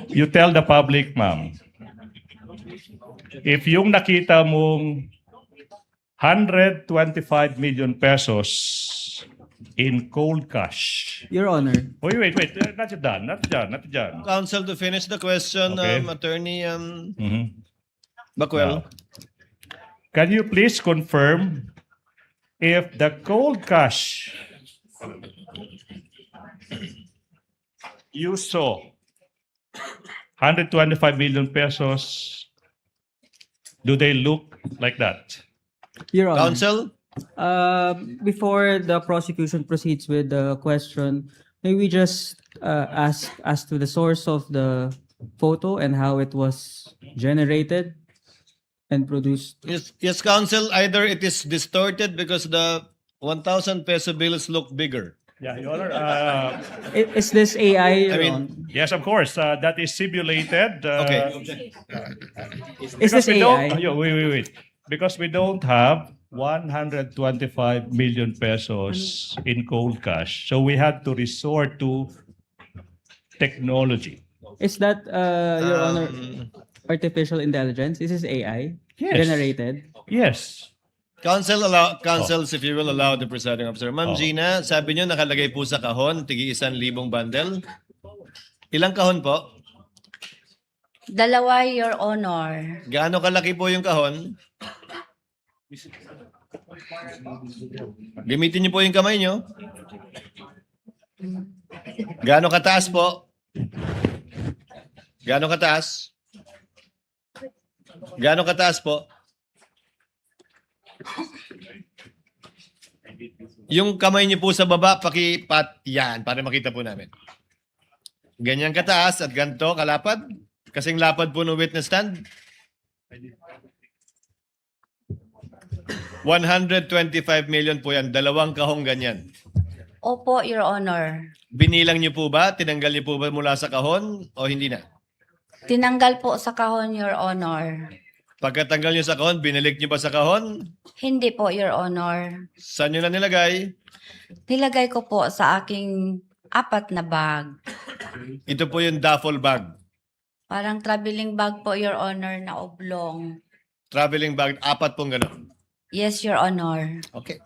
You tell the public, ma'am, if yung nakita mong 125 million pesos in cold cash. Your Honor. Wait. Not done. Counsel, to finish the question, Okay. Attorney Mhm. Bacuel. Can you please confirm if the cold cash you saw 125 million pesos, do they look like that? Your Honor. Counsel? Before the prosecution proceeds with the question, may we just ask as to the source of the photo and how it was generated and produced? Yes, counsel. Either it is distorted because the 1,000 peso bills look bigger. Yeah, Your Honor. Is this AI? Your mean, Honor? Yes, of course. That is simulated. Okay. Is this AI? Wait. Because we don't have 125 million pesos in cold cash. So we had to resort to technology. Is that, Your Honor, artificial intelligence? Is this AI? Yes. Generated? Yes. Counsels, if you will allow the presiding officer. Ma'am Gina, sabi niyo nakalagay po sa kahon, tigi 1,000 bundle. Ilang kahon po? 2, Your Honor. Gaano kalaki po yung kahon? Gamitin niyo po yung kamay niyo. Gaano kataas po? Gaano kataas? Gaano kataas po? Yung kamay niyo po sa baba, pakipat yan para makita po namin. Ganyan kataas at ganito kalapad? Kasing lapad po ng witness stand? 125 million po yan. 2 kahong ganyan. Opo, Your Honor. Binilang niyo po ba? Tinanggal niyo po ba mula sa kahon o hindi na? Tinanggal po sa kahon, Your Honor. Pagkatanggal niyo sa kahon, binalik niyo ba sa kahon? Hindi po, Your Honor. Saan niyo na nilagay? Nilagay ko po sa aking 4 na bag. Ito po yung duffel bag. Parang traveling bag po, Your Honor, na oblong. Traveling bag, 4 pong gano'n. Yes, Your Honor. Okay.